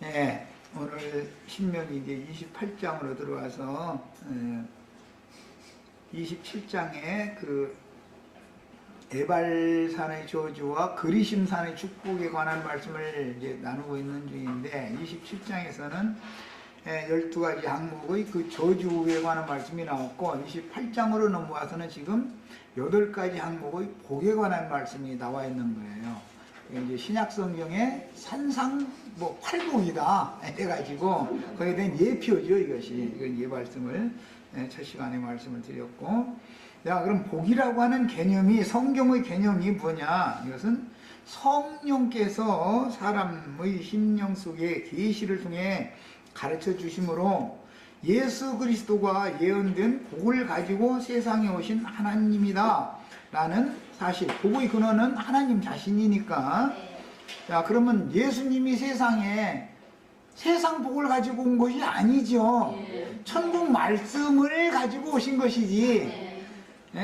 예, 오늘 신명이 이제 28장으로 들어와서 27장에 그 에발산의 저주와 그리심산의 축복에 관한 말씀을 이제 나누고 있는 중인데, 27장에서는 12가지 항목의 그 저주에 관한 말씀이 나왔고, 28장으로 넘어와서는 지금 8가지 항목의 복에 관한 말씀이 나와 있는 거예요. 이제 신약성경의 산상 팔복이다 해가지고 거기에 대한 예표죠. 이건 예 말씀을 첫 시간에 말씀을 드렸고, 자, 그럼 복이라고 하는 개념이, 성경의 개념이 뭐냐? 이것은 성령께서 사람의 심령 속에 계시를 통해 가르쳐 주심으로 예수 그리스도가 예언된 복을 가지고 세상에 오신 하나님이다 라는 사실, 복의 근원은 하나님 자신이니까. 자, 그러면 예수님이 세상에 세상 복을 가지고 온 것이 아니죠. 천국 말씀을 가지고 오신 것이지.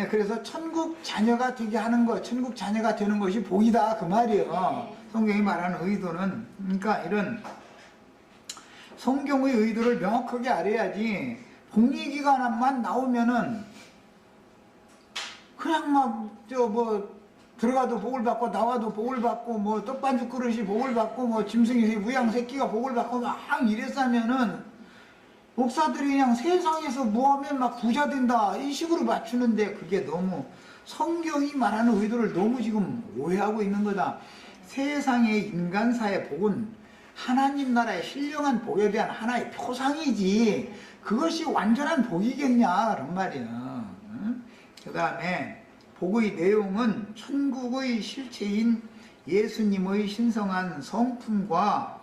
그래서 천국 자녀가 되게 하는 것, 천국 자녀가 되는 것이 복이다 그 말이에요. 성경이 말하는 의도는. 그러니까 이런 성경의 의도를 명확하게 알아야지, 복 얘기가만 나오면은 그냥 들어가도 복을 받고 나와도 복을 받고 떡반죽 그릇이 복을 받고 짐승이 무양 새끼가 복을 받고 막 이랬으면은 목사들이 그냥 세상에서 뭐하면 막 부자 된다 이 식으로 맞추는데, 그게 너무 성경이 말하는 의도를 너무 지금 오해하고 있는 거다. 세상의 인간사의 복은 하나님 나라의 신령한 복에 대한 하나의 표상이지 그것이 완전한 복이겠냐 그런 말이야. 그 다음에 복의 내용은 천국의 실체인 예수님의 신성한 성품과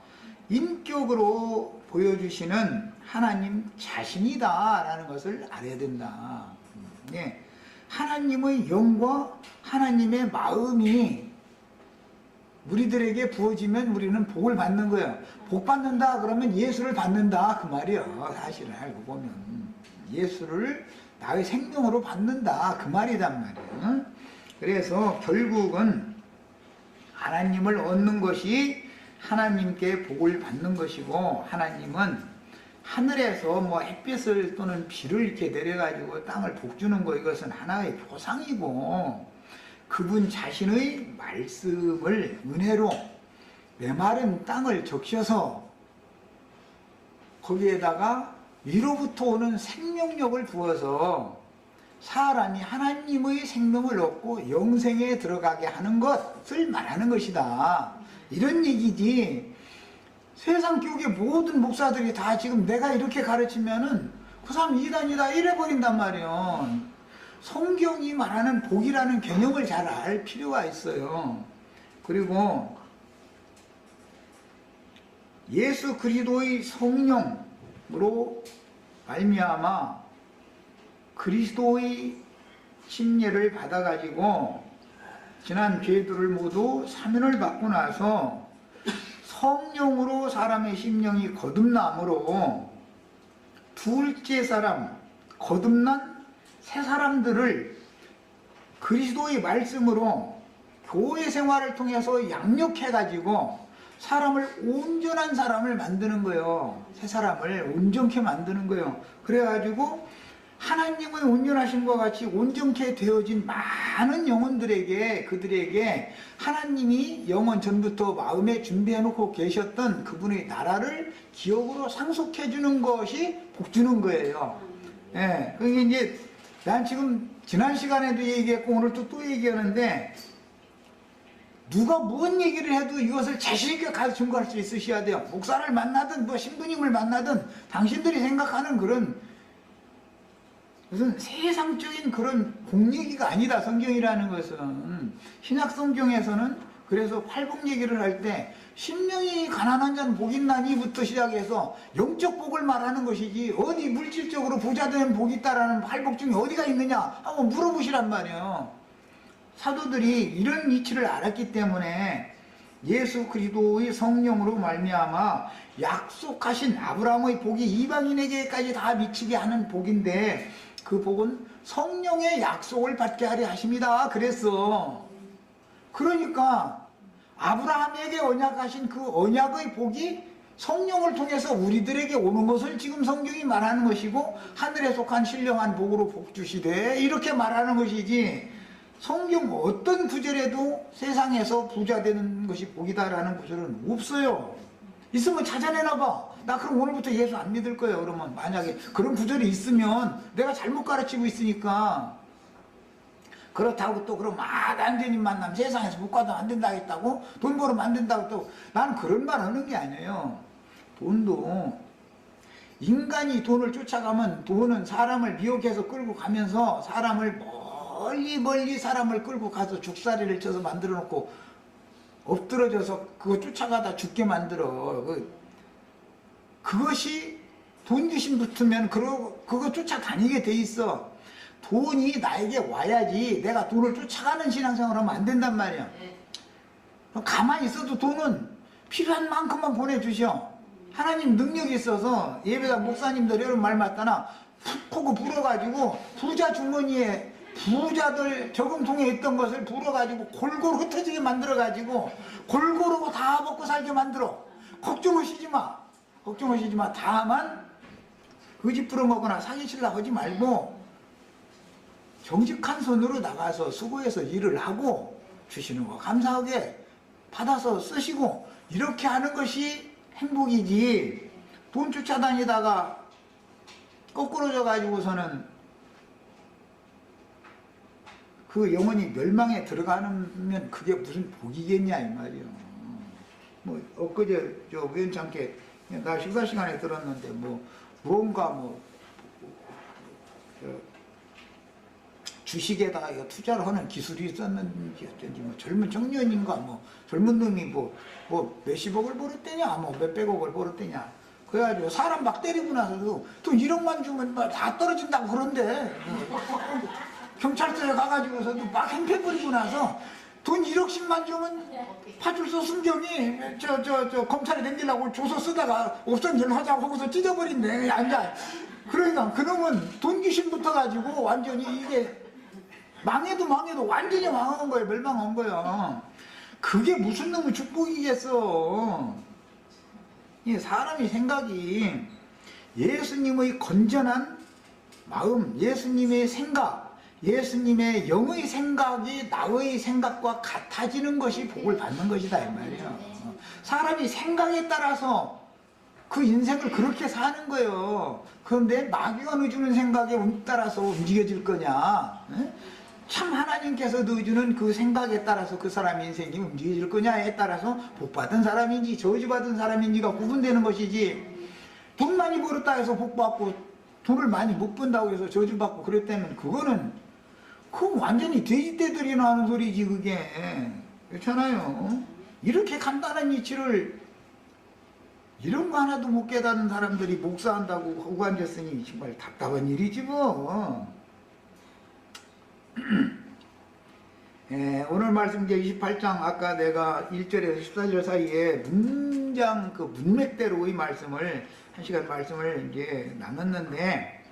인격으로 보여주시는 하나님 자신이다 라는 것을 알아야 된다. 하나님의 영과 하나님의 마음이 우리들에게 부어지면 우리는 복을 받는 거예요. 복 받는다 그러면 예수를 받는다 그 말이에요. 사실을 알고 보면 예수를 나의 생명으로 받는다 그 말이란 말이에요. 그래서 결국은 하나님을 얻는 것이 하나님께 복을 받는 것이고, 하나님은 하늘에서 햇빛을 또는 비를 이렇게 내려가지고 땅을 복주는 거, 이것은 하나의 표상이고, 그분 자신의 말씀을 은혜로 메마른 땅을 적셔서 거기에다가 위로부터 오는 생명력을 부어서 사람이 하나님의 생명을 얻고 영생에 들어가게 하는 것을 말하는 것이다, 이런 얘기지. 세상 교계 모든 목사들이 다 지금 내가 이렇게 가르치면은 그 사람 이단이다 이래버린단 말이에요. 성경이 말하는 복이라는 개념을 잘 알 필요가 있어요. 그리고 예수 그리스도의 성령으로 말미암아 그리스도의 침례를 받아가지고 지난 죄들을 모두 사면을 받고 나서 성령으로 사람의 심령이 거듭남으로 둘째 사람, 거듭난 새 사람들을 그리스도의 말씀으로 교회 생활을 통해서 양육해가지고 사람을 온전한 사람을 만드는 거예요. 새 사람을 온전케 만드는 거예요. 그래가지고 하나님의 온전하심과 같이 온전케 되어진 많은 영혼들에게, 그들에게 하나님이 영원 전부터 마음에 준비해 놓고 계셨던 그분의 나라를 기억으로 상속해 주는 것이 복 주는 거예요. 그게 이제 난 지금 지난 시간에도 얘기했고 오늘 또 얘기하는데, 누가 뭔 얘기를 해도 이것을 자신있게 가서 증거할 수 있으셔야 돼요. 목사를 만나든 신부님을 만나든 당신들이 생각하는 그런 무슨 세상적인 그런 복 얘기가 아니다. 성경이라는 것은. 신약 성경에서는 그래서 팔복 얘기를 할 때 심령이 가난한 자는 복이 있나니부터 시작해서 영적 복을 말하는 것이지, 어디 물질적으로 부자 되는 복이 있다라는 팔복 중에 어디가 있느냐 한번 물어보시란 말이에요. 사도들이 이런 이치를 알았기 때문에 예수 그리스도의 성령으로 말미암아 약속하신 아브라함의 복이 이방인에게까지 다 미치게 하는 복인데, 그 복은 성령의 약속을 받게 하려 하십니다 그랬어. 그러니까 아브라함에게 언약하신 그 언약의 복이 성령을 통해서 우리들에게 오는 것을 지금 성경이 말하는 것이고, 하늘에 속한 신령한 복으로 복 주시되 이렇게 말하는 것이지, 성경 어떤 구절에도 세상에서 부자 되는 것이 복이다라는 구절은 없어요. 있으면 찾아내나 나 그럼 오늘부터 예수 안 믿을 거예요. 그러면 만약에 그런 구절이 있으면 내가 잘못 가르치고 있으니까. 그렇다고 또 그럼 완전히 만나면 세상에서 못 가도 안 된다 했다고, 돈 벌으면 안 된다고, 또 나는 그런 말 하는 게 아니에요. 돈도 인간이 돈을 쫓아가면 돈은 사람을 미혹해서 끌고 가면서 사람을 멀리 사람을 끌고 가서 죽살이를 쳐서 만들어 놓고 엎드러져서 그거 쫓아가다 죽게 만들어. 그것이 돈 귀신 붙으면 그거 쫓아다니게 돼 있어. 돈이 나에게 와야지 내가 돈을 쫓아가는 신앙생활을 하면 안 된단 말이야. 가만히 있어도 돈은 필요한 만큼만 보내주셔. 하나님 능력이 있어서 예배당 목사님들 여러분 말 맞다나 푹 하고 불어가지고 부자 주머니에 부자들 저금통에 있던 것을 불어가지고 골고루 흩어지게 만들어가지고 골고루 다 먹고 살게 만들어. 걱정하시지 마. 걱정하시지 마. 다만 거짓 부려먹거나 사기치려고 하지 말고 정직한 손으로 나가서 수고해서 일을 하고 주시는 거 감사하게 받아서 쓰시고 이렇게 하는 것이 행복이지. 돈 쫓아다니다가 거꾸로져 가지고서는 그 영혼이 멸망에 들어가면 그게 무슨 복이겠냐 이 말이요. 뭐 엊그제 저 우연찮게 나 식사 시간에 들었는데 무언가 주식에다가 투자를 하는 기술이 있었는지 어쩐지 젊은 청년인가 젊은 놈이 몇십억을 벌었대냐 몇백억을 벌었대냐. 그래가지고 사람 막 때리고 나서도 돈 1억만 주면 다 떨어진다고 그런데 경찰서에 가가지고서도 막 행패 부리고 나서 돈 1억씩만 주면 파출소 순경이 검찰에 댕기려고 조서 쓰다가 옵션 일 하자고 하고서 찢어버린대. 앉아. 그러니까 그놈은 돈 귀신 붙어가지고 완전히 이게 망해도 완전히 망한 거예요. 멸망한 거예요. 그게 무슨 놈의 축복이겠어. 사람이 생각이 예수님의 건전한 마음, 예수님의 생각, 예수님의 영의 생각이 나의 생각과 같아지는 것이 복을 받는 것이다 이 말이에요. 사람이 생각에 따라서 그 인생을 그렇게 사는 거예요. 그런데 마귀가 넣어주는 생각에 따라서 움직여질 거냐? 참 하나님께서 넣어주는 그 생각에 따라서 그 사람의 인생이 움직여질 거냐에 따라서 복받은 사람인지 저주받은 사람인지가 구분되는 것이지, 돈 많이 벌었다 해서 복받고 돈을 많이 못 번다고 해서 저주받고 그랬다면 그거는 완전히 돼지떼들이나 하는 소리지 그게. 그렇잖아요. 이렇게 간단한 이치를 이런 거 하나도 못 깨닫는 사람들이 목사한다고 하고 앉았으니 정말 답답한 일이지 뭐. 오늘 말씀 이제 28장 아까 내가 1절에서 14절 사이에 문장 그 문맥대로의 말씀을 1시간 말씀을 이제 나눴는데,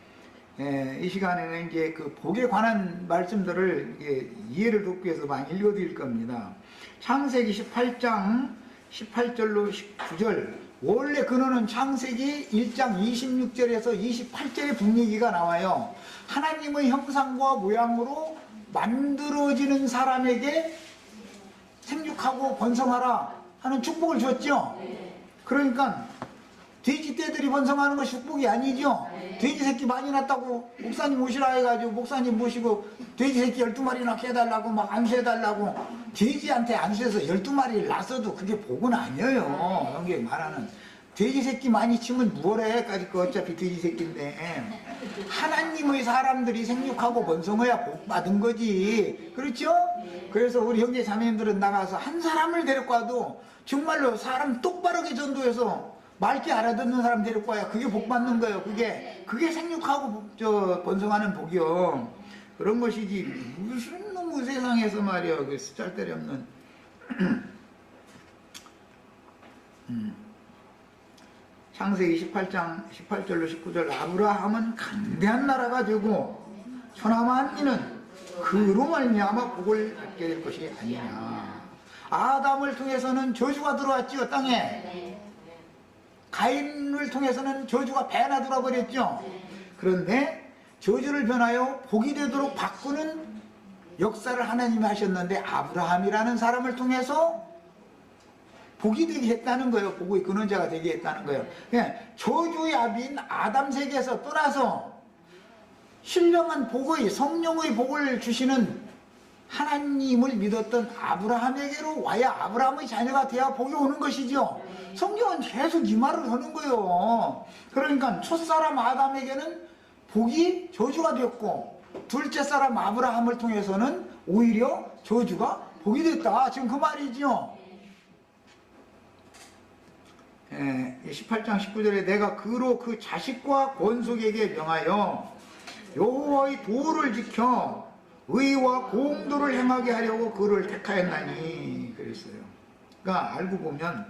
이 시간에는 이제 그 복에 관한 말씀들을 이해를 돕기 위해서 많이 읽어드릴 겁니다. 창세기 18장 18절로 19절. 원래 근원은 창세기 1장 26절에서 28절의 북얘기가 나와요. 하나님의 형상과 모양으로 만들어지는 사람에게 생육하고 번성하라 하는 축복을 줬죠. 그러니까 돼지떼들이 번성하는 것이 축복이 아니죠. 돼지 새끼 많이 낳았다고 목사님 오시라 해가지고 목사님 모시고 돼지 새끼 12마리 낳게 해달라고 막 안수해달라고 돼지한테 안수해서 12마리를 낳았어도 그게 복은 아니에요. 성경이 말하는 돼지 새끼 많이 치면 무엇해까지 그 어차피 돼지 새끼인데 하나님의 사람들이 생육하고 번성해야 복 받은 거지. 그렇죠? 그래서 우리 형제 자매님들은 나가서 한 사람을 데리고 와도 정말로 사람 똑바르게 전도해서 맑게 알아듣는 사람 데리고 와야 그게 복 받는 거예요. 그게 생육하고 번성하는 복이요. 그런 것이지 무슨 놈의 세상에서 말이야 그 쓰잘데리 없는 창세기 18장 18절로 19절. 아브라함은 강대한 나라가 되고 천하만민은 그로 말미암아 복을 받게 될 것이 아니냐. 아담을 통해서는 저주가 들어왔지요 땅에. 가인을 통해서는 저주가 배나 돌아버렸죠. 그런데 저주를 변하여 복이 되도록 바꾸는 역사를 하나님이 하셨는데 아브라함이라는 사람을 통해서 복이 되게 했다는 거예요. 복의 근원자가 되게 했다는 거예요. 저주의 아비인 아담 세계에서 떠나서 신령한 복의 성령의 복을 주시는 하나님을 믿었던 아브라함에게로 와야 아브라함의 자녀가 되어 복이 오는 것이죠. 성경은 계속 이 말을 하는 거예요. 그러니까 첫사람 아담에게는 복이 저주가 되었고 둘째 사람 아브라함을 통해서는 오히려 저주가 복이 됐다. 지금 그 말이죠. 18장 19절에 내가 그로 그 자식과 권속에게 명하여 여호와의 도를 지켜 의와 공도를 행하게 하려고 그를 택하였나니 그랬어요. 그러니까 알고 보면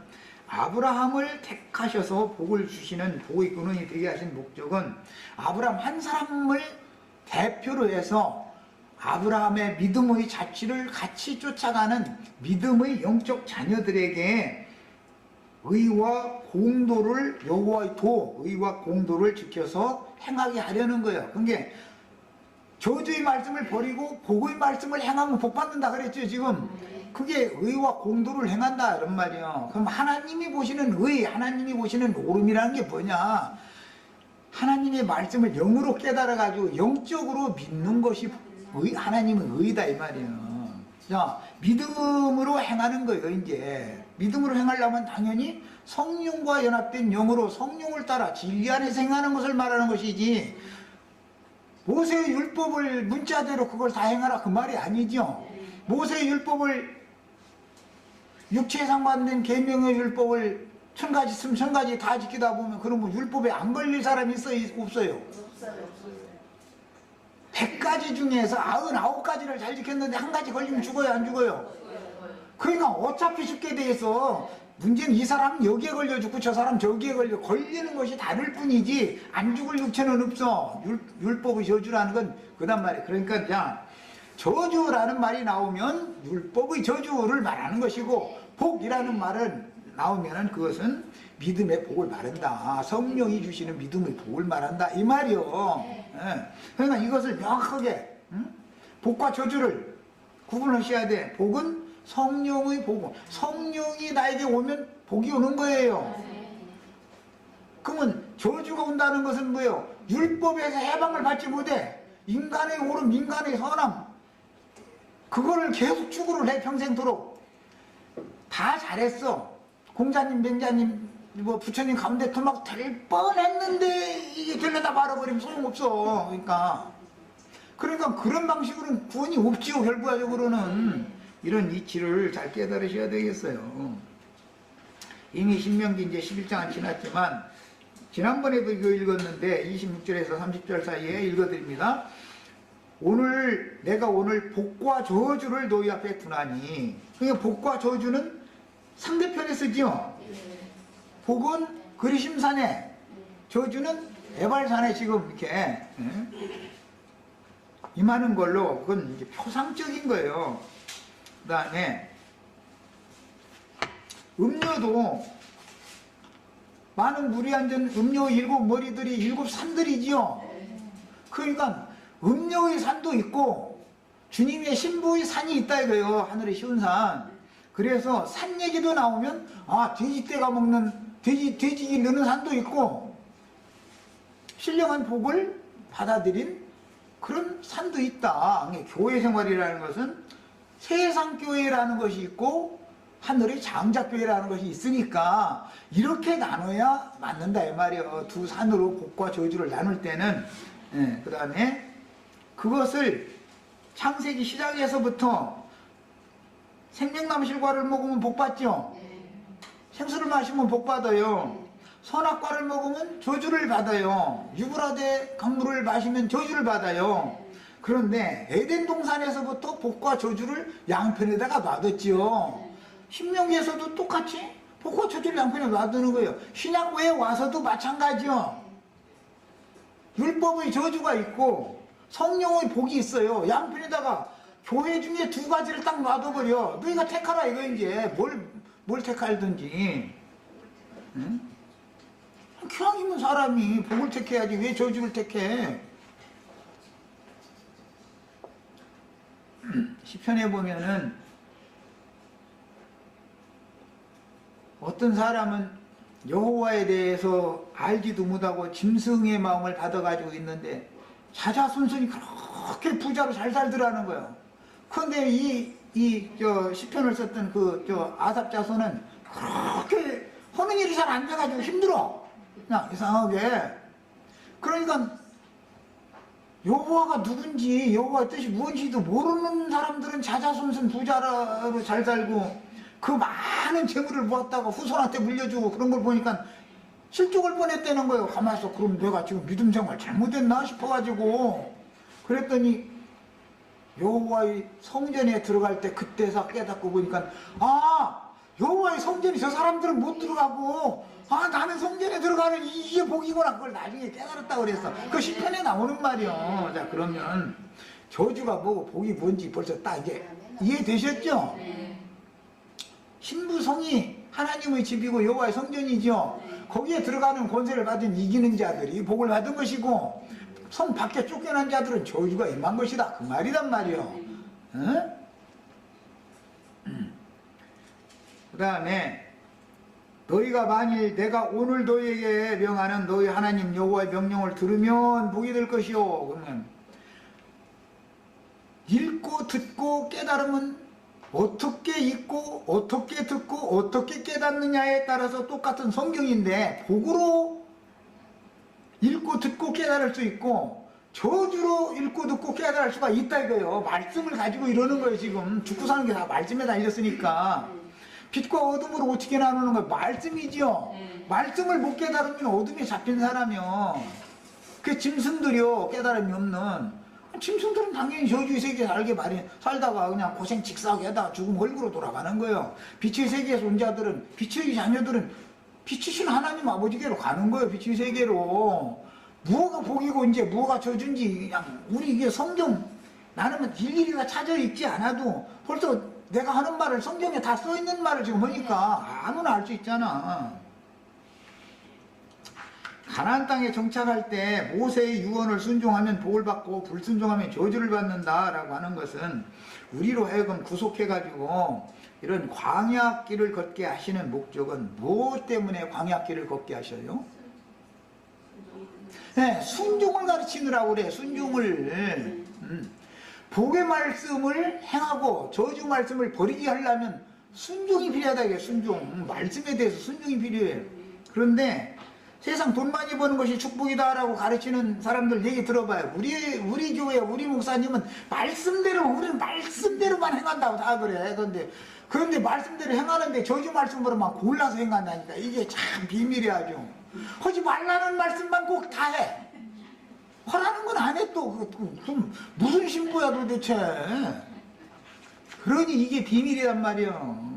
아브라함을 택하셔서 복을 주시는 복의 근원이 되게 하신 목적은 아브라함 한 사람을 대표로 해서 아브라함의 믿음의 자취를 같이 쫓아가는 믿음의 영적 자녀들에게 의와 공도를 여호와의 도, 의와 공도를 지켜서 행하게 하려는 거예요. 그러니까 저주의 말씀을 버리고 복의 말씀을 행하면 복 받는다 그랬죠 지금. 그게 의와 공도를 행한다 이런 말이에요. 그럼 하나님이 보시는 의, 하나님이 보시는 옳음이라는 게 뭐냐? 하나님의 말씀을 영으로 깨달아 가지고 영적으로 믿는 것이 하나님은 의다 이 말이에요. 자, 믿음으로 행하는 거예요. 이제 믿음으로 행하려면 당연히 성령과 연합된 영으로 성령을 따라 진리 안에서 행하는 것을 말하는 것이지 모세의 율법을 문자대로 그걸 다 행하라 그 말이 아니죠. 모세의 율법을 육체에 상관된 계명의 율법을 1000가지 있으면 1000가지 다 지키다 보면 그러면 율법에 안 걸릴 사람이 있어요? 없어요? 100가지 중에서 99가지를 잘 지켰는데 한 가지 걸리면 죽어요? 안 죽어요? 그러니까 어차피 죽게 돼 있어. 문제는 이 사람은 여기에 걸려 죽고 저 사람 저기에 걸리는 것이 다를 뿐이지 안 죽을 육체는 없어. 율법의 저주라는 건 그단 말이에요. 그러니까 자, 저주라는 말이 나오면 율법의 저주를 말하는 것이고 복이라는 말은 나오면 그것은 믿음의 복을 말한다. 성령이 주시는 믿음의 복을 말한다 이 말이요. 그러니까 이것을 명확하게 복과 저주를 구분하셔야 돼. 복은 성령의 복, 성령이 나에게 오면 복이 오는 거예요. 그러면 저주가 온다는 것은 뭐예요? 율법에서 해방을 받지 못해. 인간의 옳음, 인간의 선함 그거를 계속 추구를 해 평생토록. 다 잘했어. 공자님, 맹자님, 뭐 부처님 가운데 토막 될 뻔했는데 이게 되려다 말아버리면 소용없어. 그러니까 그런 방식으로는 구원이 없지요. 결과적으로는. 이런 이치를 잘 깨달으셔야 되겠어요. 이미 신명기 이제 11장은 지났지만 지난번에도 이거 읽었는데 26절에서 30절 사이에 읽어드립니다. 내가 오늘 복과 저주를 너희 앞에 두나니. 그러니까 복과 저주는 상대편에 쓰죠. 복은 그리심산에, 저주는 에발산에 지금 이렇게 임하는 걸로 그건 이제 표상적인 거예요. 그 다음에 음료도 많은 물이 앉은 음료 7머리들이 7산들이지요. 그러니까 음료의 산도 있고 주님의 신부의 산이 있다 이거예요. 하늘의 시온산. 그래서 산 얘기도 나오면 돼지떼가 먹는 돼지기 넣는 산도 있고 신령한 복을 받아들인 그런 산도 있다. 교회 생활이라는 것은 세상교회라는 것이 있고 하늘의 장자교회라는 것이 있으니까 이렇게 나눠야 맞는다 이 말이에요. 두 산으로 복과 저주를 나눌 때는. 그 다음에 그것을 창세기 시작에서부터 생명나무실과를 먹으면 복받죠. 생수를 마시면 복받아요. 선악과를 먹으면 저주를 받아요. 유브라데 강물을 마시면 저주를 받아요. 그런데 에덴 동산에서부터 복과 저주를 양편에다가 놔뒀지요. 신명기에서도 똑같이 복과 저주를 양편에 놔두는 거예요. 신약부에 와서도 마찬가지요. 율법의 저주가 있고 성령의 복이 있어요. 양편에다가 교회 중에 2가지를 딱 놔둬버려. 너희가 택하라 이거 이제 뭘 택할든지. 응? 기왕이면 사람이 복을 택해야지 왜 저주를 택해? 시편에 보면은 어떤 사람은 여호와에 대해서 알지도 못하고 짐승의 마음을 받아가지고 있는데 자자손손이 그렇게 부자로 잘 살더라는 거예요. 그런데 시편을 썼던 아삽 자손은 그렇게 하는 일이 잘 안 돼가지고 힘들어. 그냥 이상하게. 그러니까 여호와가 누군지 여호와의 뜻이 무엇인지도 모르는 사람들은 자자손손 부자로 잘 살고 그 많은 재물을 모았다가 후손한테 물려주고 그런 걸 보니까 실족을 뻔했다는 거예요. 가만있어. 그럼 내가 지금 믿음 생활 잘못했나 싶어가지고 그랬더니 여호와의 성전에 들어갈 때 그때서 깨닫고 보니까 여호와의 성전이 저 사람들은 못 들어가고 나는 성전에 들어가는 이게 복이구나. 그걸 나중에 깨달았다고 그랬어. 그 시편에 나오는 말이요. 자, 그러면 저주가 뭐고 복이 뭔지 벌써 딱 이제 이해되셨죠? 신부성이 하나님의 집이고 여호와의 성전이죠. 거기에 들어가는 권세를 받은 이기는 자들이 복을 받은 것이고 성 밖에 쫓겨난 자들은 저주가 임한 것이다. 그 말이란 말이요. 그 다음에 너희가 만일 내가 오늘 너희에게 명하는 너희 하나님 여호와의 명령을 들으면 복이 될 것이요. 그러면 읽고 듣고 깨달으면 어떻게 읽고 어떻게 듣고 어떻게 깨닫느냐에 따라서 똑같은 성경인데 복으로 읽고 듣고 깨달을 수 있고 저주로 읽고 듣고 깨달을 수가 있다 이거예요. 말씀을 가지고 이러는 거예요. 지금 죽고 사는 게 다 말씀에 달렸으니까. 빛과 어둠으로 어떻게 나누는 거예요? 말씀이죠. 말씀을 못 깨달으면 어둠에 잡힌 사람이요. 그 짐승들이요. 깨달음이 없는. 짐승들은 당연히 저주의 세계에 살다가 그냥 고생 직사하게 하다가 죽음 얼굴로 돌아가는 거예요. 빛의 세계에서 온 자들은, 빛의 자녀들은 빛이신 하나님 아버지께로 가는 거예요. 빛의 세계로. 무엇가 복이고 이제 무엇가 저주인지 그냥 우리 이게 성경 나는 일일이 다 찾아 읽지 않아도 벌써 내가 하는 말을 성경에 다 써있는 말을 지금 보니까 아무나 알 수 있잖아. 가나안 땅에 정착할 때 모세의 유언을 순종하면 복을 받고 불순종하면 저주를 받는다라고 하는 것은 우리로 하여금 구속해가지고 이런 광야길을 걷게 하시는 목적은 무엇 때문에 광야길을 걷게 하셔요? 네, 순종을 가르치느라고 그래. 순종을. 복의 말씀을 행하고 저주 말씀을 버리게 하려면 순종이 필요하다. 이게 순종. 말씀에 대해서 순종이 필요해요. 그런데 세상 돈 많이 버는 것이 축복이다라고 가르치는 사람들 얘기 들어봐요. 우리 교회, 우리 목사님은 우리는 말씀대로만 행한다고 다 그래. 그런데 말씀대로 행하는데 저주 말씀으로만 골라서 행한다니까. 이게 참 비밀이야, 아주. 하지 말라는 말씀만 꼭 다 해. 하라는 건 안 해 또. 무슨 신부야 도대체. 그러니 이게 비밀이란 말이야.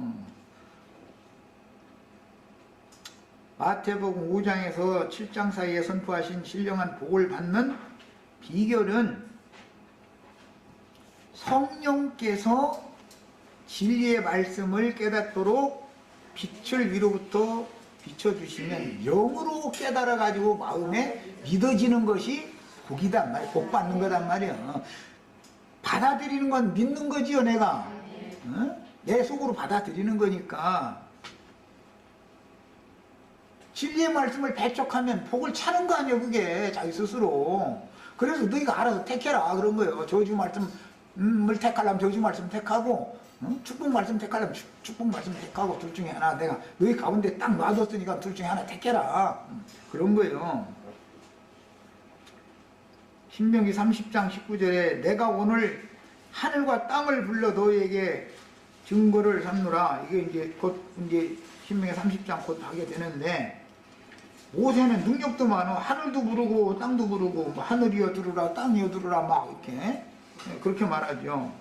마태복음 5장에서 7장 사이에 선포하신 신령한 복을 받는 비결은 성령께서 진리의 말씀을 깨닫도록 빛을 위로부터 비춰주시면 영으로 깨달아가지고 마음에 믿어지는 것이 복이단 말이야. 복 받는 거단 말이야. 받아들이는 건 믿는 거지요, 내가. 내 속으로 받아들이는 거니까. 진리의 말씀을 배척하면 복을 차는 거 아니야, 그게. 자기 스스로. 그래서 너희가 알아서 택해라. 그런 거예요. 저주 말씀을 택하려면 저주 말씀 택하고, 축복 말씀 택하려면 축복 말씀 택하고, 둘 중에 하나. 내가 너희 가운데 딱 놔뒀으니까 둘 중에 하나 택해라. 그런 거예요. 신명기 30장 19절에 내가 오늘 하늘과 땅을 불러 너희에게 증거를 삼노라. 이게 이제 곧 신명기 30장 곧 하게 되는데, 모세는 능력도 많아. 하늘도 부르고 땅도 부르고 뭐 하늘이여 들으라 땅이여 들으라 막 이렇게 그렇게 말하죠.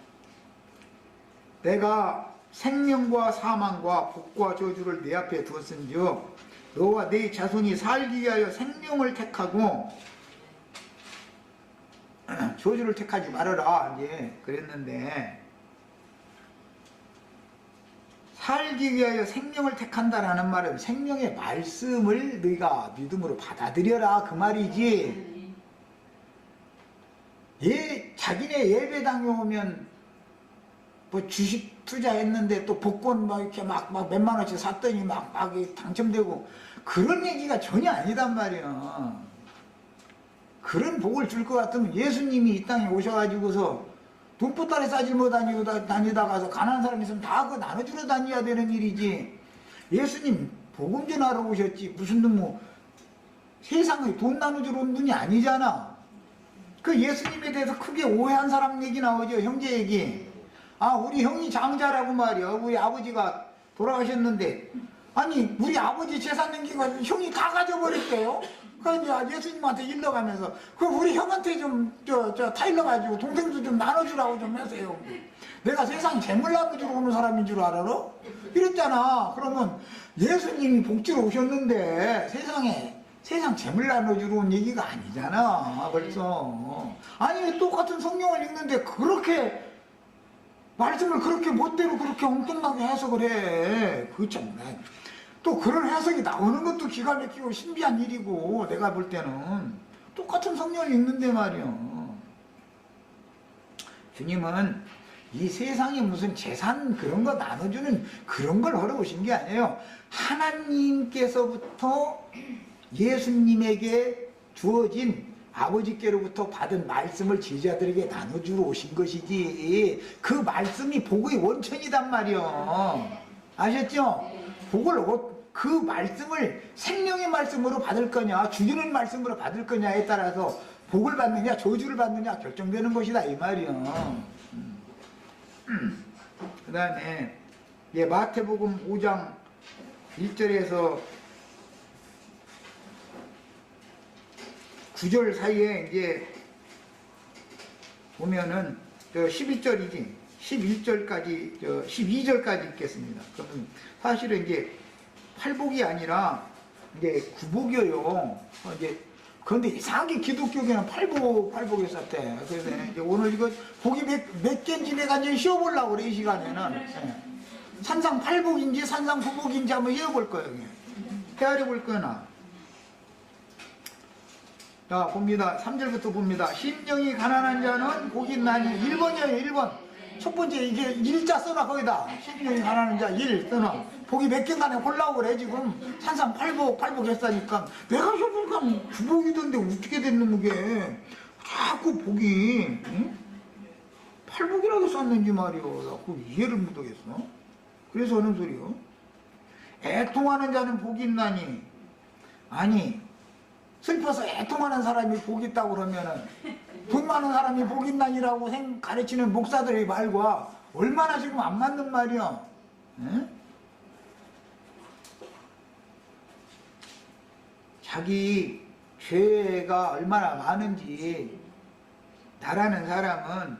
내가 생명과 사망과 복과 저주를 내 앞에 두었은즉 너와 네 자손이 살기 위하여 생명을 택하고 저주를 택하지 말아라 이제 그랬는데 살기 위하여 생명을 택한다라는 말은 생명의 말씀을 너희가 믿음으로 받아들여라 그 말이지. 자기네 예배당에 오면 뭐 주식 투자했는데 또 복권 막 이렇게 막 몇만 원씩 샀더니 막 당첨되고 그런 얘기가 전혀 아니단 말이야. 그런 복을 줄 것 같으면 예수님이 이 땅에 오셔가지고서 돈보따리 싸질러 다니다가서 가난한 사람 있으면 다 그거 나눠주러 다녀야 되는 일이지. 예수님 복음 전하러 오셨지 무슨 뭐 세상에 돈 나눠주러 온 분이 아니잖아. 그 예수님에 대해서 크게 오해한 사람 얘기 나오죠. 형제 얘기. 아 우리 형이 장자라고 말이야. 우리 아버지가 돌아가셨는데 아니 우리 아버지 재산 남기고 형이 다 가져버렸대요. 그러니까 예수님한테 일러가면서 그 우리 형한테 좀 타일러가지고 동생도 좀 나눠주라고 좀 하세요. 내가 세상 재물 나눠주러 오는 사람인 줄 알아? 이랬잖아. 그러면 예수님이 복주러 오셨는데 세상 재물 나눠주러 온 얘기가 아니잖아 벌써. 아니 똑같은 성경을 읽는데 그렇게 말씀을 그렇게 멋대로 그렇게 엉뚱하게 해석을 해. 그 참 또 그런 해석이 나오는 것도 기가 막히고 신비한 일이고 내가 볼 때는 똑같은 성경을 읽는데 말이요. 주님은 이 세상에 무슨 재산 그런 거 나눠주는 그런 걸 하러 오신 게 아니에요. 하나님께서부터 예수님에게 주어진 아버지께로부터 받은 말씀을 제자들에게 나눠주러 오신 것이지 그 말씀이 복의 원천이단 말이요. 아셨죠? 복을 그 말씀을 생명의 말씀으로 받을 거냐 죽이는 말씀으로 받을 거냐에 따라서 복을 받느냐 저주를 받느냐 결정되는 것이다 이 말이요. 그 다음에 마태복음 5장 1절에서 9절 사이에 이제 보면은 12절이지 11절까지 12절까지 읽겠습니다. 그러면 사실은 이제 팔복이 아니라 이제 구복이에요. 이제 그런데 이상하게 기독교계는 팔복에 썼대. 그래서 이제 오늘 이거 복이 몇 개인지 내가 이제 쉬어보려고 그래 이 시간에는. 산상 팔복인지 산상 구복인지 한번 쉬어볼 거예요. 헤아려 볼 거나. 자 봅니다. 3절부터 봅니다. 심령이 가난한 자는 복이 있나니 1번이에요 1번. 첫 번째 이게 일자 써놔 거기다. 심령이 가난한 자 1 써놔. 복이 몇 개간에 골라고 그래 지금. 산상 팔복 했다니까. 내가 해보니까 구복이던데 어떻게 됐는 게 자꾸 복이 응? 팔복이라고 썼는지 말이오. 나 그 이해를 못하겠어. 그래서 하는 소리요. 애통하는 자는 복이 있나니. 아니 슬퍼서 애통하는 사람이 복이 있다고 그러면은 돈 많은 사람이 복이 있나니라고 가르치는 목사들의 말과 얼마나 지금 안 맞는 말이야. 응? 자기 죄가 얼마나 많은지 나라는 사람은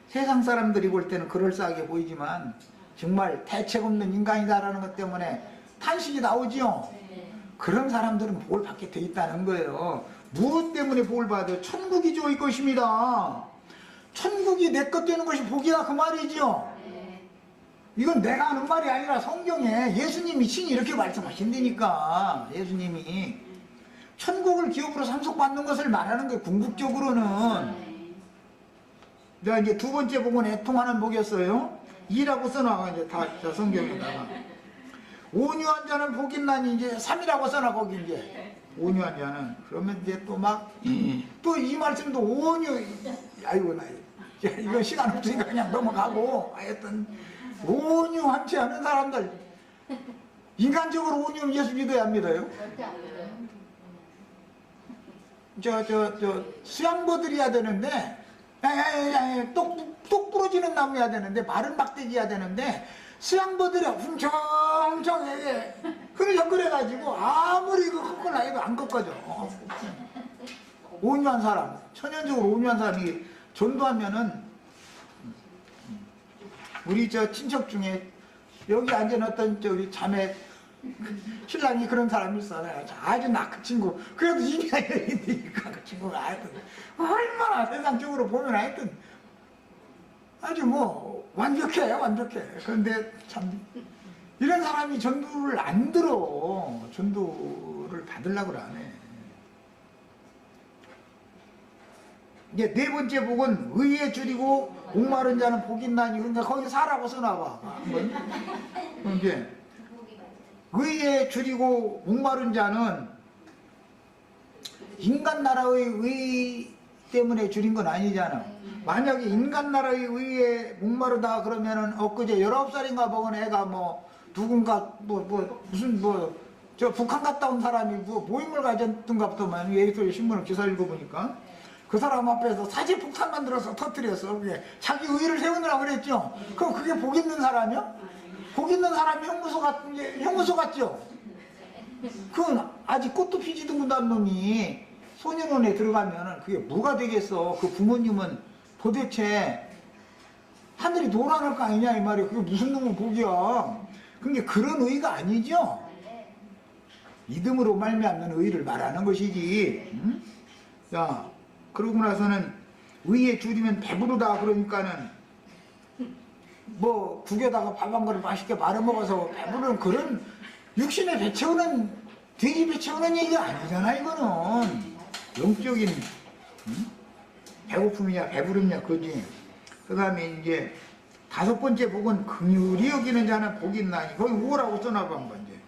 세상 사람들이 볼 때는 그럴싸하게 보이지만 정말 대책 없는 인간이다라는 것 때문에 탄식이 나오지요. 그런 사람들은 복을 받게 돼 있다는 거예요. 무엇 때문에 복을 받아요? 천국이 좋을 것입니다. 천국이 내 것 되는 것이 복이다 그 말이지요. 이건 내가 하는 말이 아니라 성경에 예수님이 친히 이렇게 말씀하신다니까. 예수님이 천국을 기업으로 상속받는 것을 말하는 거예요. 궁극적으로는. 자 이제 두 번째 복은 애통하는 복이었어요. 2라고 써놔 이제 다 성경에다가. 온유한 자는 복이 있나니 이제 3이라고 써놔 거기 이제. 온유한 자는. 그러면 이제 또 막 또 이 말씀도 온유. 아이고 나 이거 시간 없으니까 그냥 넘어가고. 하여튼 온유한 채 하는 사람들. 인간적으로 온유하면 예수 믿어야 합니다요. 수양버들이야 되는데 똑 부러지는 나무야 되는데 마른 막대기야 되는데 수양버들이 훔청훔청해. 그래가지고 아무리 이거 꺾으려 해도 안 꺾어져. 온유한 사람, 천연적으로 온유한 사람이 전도하면은 우리 친척 중에 여기 앉아놨던 우리 자매 신랑이 그런 사람이 있어요. 아주 낙그 친구. 그래도 이미가 열리니까 그 친구가 하여튼 얼마나 세상적으로 보면 하여튼 아주 뭐 완벽해. 그런데 참 이런 사람이 전도를 안 들어. 전도를 받으려고 하네. 이제 네 번째 복은 의에 줄이고 목마른 자는 복이 있나니. 그러니까 거기 사라고 써놔봐. 한번. 이제 의에 줄이고 목마른 자는 인간 나라의 의 때문에 줄인 건 아니잖아. 만약에 인간 나라의 의에 목마르다 그러면은 엊그제 19살인가 먹은 애가 뭐 누군가 무슨 저 북한 갔다 온 사람이 모임을 가졌던가 보더만 예술 신문을 기사 읽어보니까 그 사람 앞에서 사지폭탄 만들어서 터뜨렸어. 그게 자기 의를 세우느라고 그랬죠. 그럼 그게 복 있는 사람이요? 복 있는 사람이 형무소 같죠? 그건 아직 꽃도 피지도 못한 놈이 소년원에 들어가면은 그게 뭐가 되겠어. 그 부모님은 도대체 하늘이 노란할 거 아니냐 이 말이야. 그게 무슨 놈의 복이야. 그게 그런 의가 아니죠. 믿음으로 말미암는 의를 말하는 것이지. 응? 자, 그러고 나서는 의에 줄이면 배부르다 그러니까는 뭐 국에다가 밥 한 그릇 맛있게 말아먹어서 배부른 그런 육신에 배 채우는 돼지 배 채우는 얘기가 아니잖아. 이거는 영적인 배고픔이냐 배부름이냐 그거지. 그 다음에 이제 다섯 번째 복은 긍휼히 여기는 자는 복이 있나니. 거기 오라고 써놔봐 한번. 이제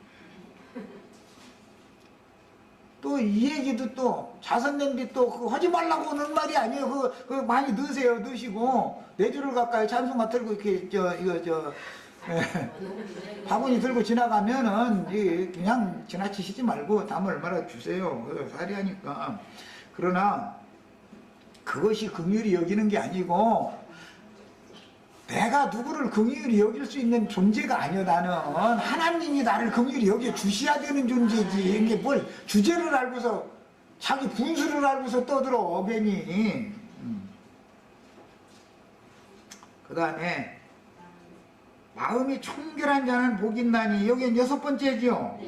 또 이 얘기도 또 자선냄비 또 그거 하지 말라고 하는 말이 아니에요. 그거 많이 넣으세요. 넣으시고 4줄을 가까이 찬송가 들고 이렇게 바구니 들고 지나가면은 그냥 지나치시지 말고 담을 말아 주세요. 사리하니까. 그러나 그것이 긍휼히 여기는 게 아니고 내가 누구를 긍휼히 여길 수 있는 존재가 아니야. 나는 하나님이 나를 긍휼히 여겨 주셔야 되는 존재지. 이게 뭘 주제를 알고서 자기 분수를 알고서 떠들어 괜히. 그 다음에 마음이 청결한 자는 복이 있나니. 여기는 6번째죠.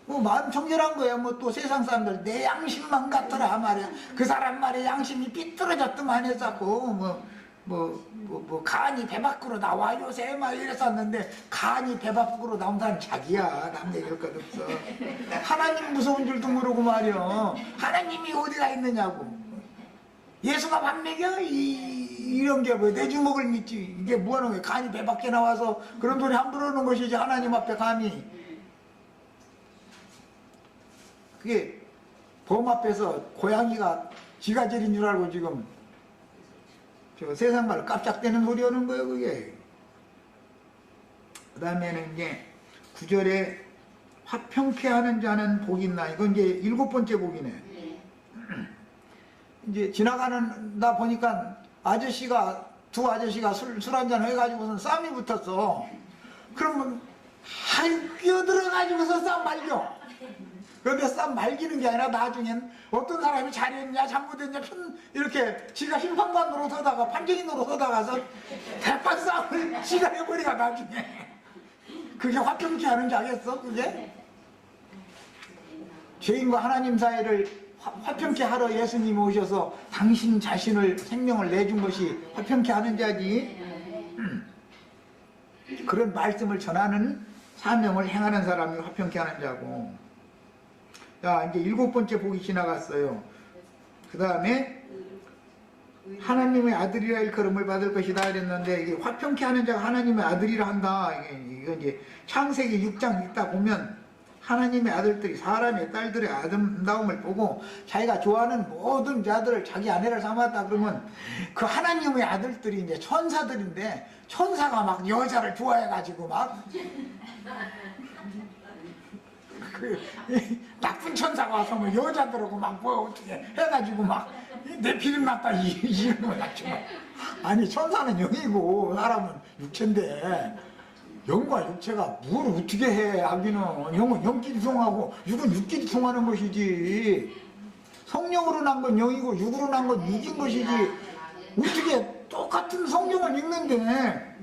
뭐 마음 청결한 거야. 뭐 또 세상 사람들 내 양심만 같더라 말이야. 그 사람 말에 양심이 삐뚤어졌더만 해서 간이 배 밖으로 나와 요새 막 이랬었는데 간이 배 밖으로 나온 사람 자기야. 남 얘기할 것 없어. 하나님 무서운 줄도 모르고 말이야. 하나님이 어디가 있느냐고. 예수가 밥 먹여? 이런 게 뭐 내 주먹을 믿지. 이게 뭐하는 거야. 간이 배 밖에 나와서 그런 소리 함부로 하는 것이지. 하나님 앞에 감히. 그게 범 앞에서 고양이가 지가 제린 줄 알고 지금 저 세상 말 깜짝대는 소리 하는 거예요. 그게. 그 다음에는 이제 9절에 화평케 하는 자는 복이 있나. 이건 이제 7번째 복이네. 이제 지나가는 나 보니까 두 아저씨가 술 한잔 해가지고선 싸움이 붙었어. 그러면 끼어들어가지고서 싸움 말겨. 그런데 싸움 말기는 게 아니라 나중엔 어떤 사람이 잘했냐 잘못했냐 이렇게 지가 심판관으로 서다가 판정인으로 서다가서 대판 싸움을 지가 해버리가 나중에. 그게 화평케 하는 자겠어 그게? 죄인과 하나님 사이를 화평케 하러 예수님이 오셔서 당신 자신을 생명을 내준 것이 화평케 하는 자지. 그런 말씀을 전하는 사명을 행하는 사람이 화평케 하는 자고. 자, 이제 7번째 복이 지나갔어요. 그 다음에 하나님의 아들이라 일컬음을 받을 것이다 이랬는데, 이게 화평케 하는 자가 하나님의 아들이라 한다. 이거 이제 창세기 6장 읽다 보면 하나님의 아들들이 사람의 딸들의 아름다움을 보고 자기가 좋아하는 모든 자들을 자기 아내를 삼았다 그러면 그 하나님의 아들들이 이제 천사들인데, 천사가 막 여자를 좋아해가지고 막 나쁜 천사가 와서 뭐 여자들하고 막 뭐 어떻게 해가지고 막 내 피름 났다 이런 거 같죠. 아니 천사는 영이고 사람은 육체인데 영과 육체가 뭘 어떻게 해. 아기는 영은 영끼리 통하고 육은 육끼리 통하는 것이지. 성령으로 난 건 영이고 육으로 난 건 육인 것이지. 어떻게 똑같은 성경을 읽는데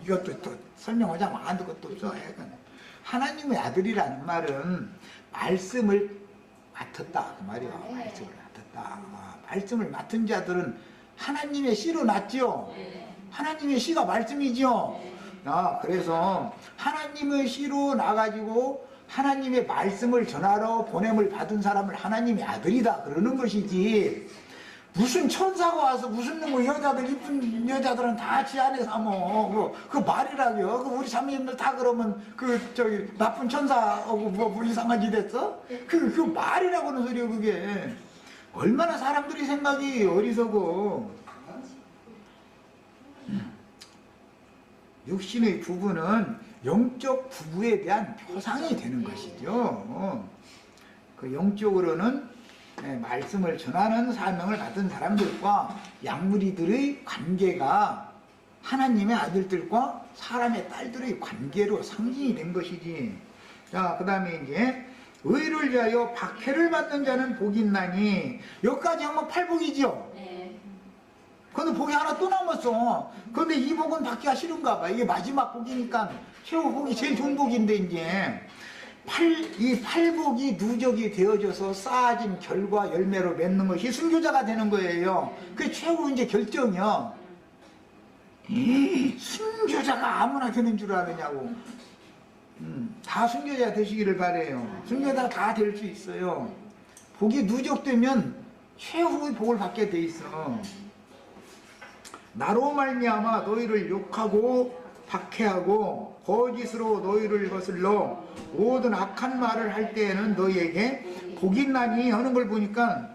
이것도 또 설명하자면 안 될 것도 없어. 하나님의 아들이라는 말은 말씀을 맡았다 그 말이야. 말씀을 맡았다. 말씀을 맡은 자들은 하나님의 씨로 났죠. 하나님의 씨가 말씀이죠. 그래서 하나님의 씨로 나가지고 하나님의 말씀을 전하러 보냄을 받은 사람을 하나님의 아들이다 그러는 것이지, 무슨 천사가 와서 무슨 뭐 여자들 이쁜 여자들은 다 지 안에 삼어 그 말이라고요. 그 우리 자매님들 다 그러면 그 저기 나쁜 천사하고 뭐 이상한 짓 했어? 그 말이라고 하는 소리요. 그게 얼마나 사람들이 생각이 어리석어. 육신의 부부는 영적 부부에 대한 표상이 되는 것이죠. 그 영적으로는 말씀을 전하는 사명을 받은 사람들과 양무리들의 관계가 하나님의 아들들과 사람의 딸들의 관계로 상징이 된 것이지. 자, 그 다음에 이제 의를 위하여 박해를 받는 자는 복이 있나니, 여기까지 하면 팔복이죠. 근데 복이 하나 또 남았어. 근데 이 복은 받기가 싫은가 봐. 이게 마지막 복이니까 최후 복이 제일 좋은 복인데, 이제 이 팔복이 누적이 되어져서 쌓아진 결과 열매로 맺는 것이 순교자가 되는 거예요. 그게 최후 이제 결정이요. 순교자가 아무나 되는 줄 아느냐고. 다 순교자 되시기를 바래요. 순교자가 다 될 수 있어요. 복이 누적되면 최후의 복을 받게 돼 있어. 나로 말미암아 너희를 욕하고 박해하고 거짓으로 너희를 거슬러 모든 악한 말을 할 때에는 너희에게 복이 있나니 하는 걸 보니까,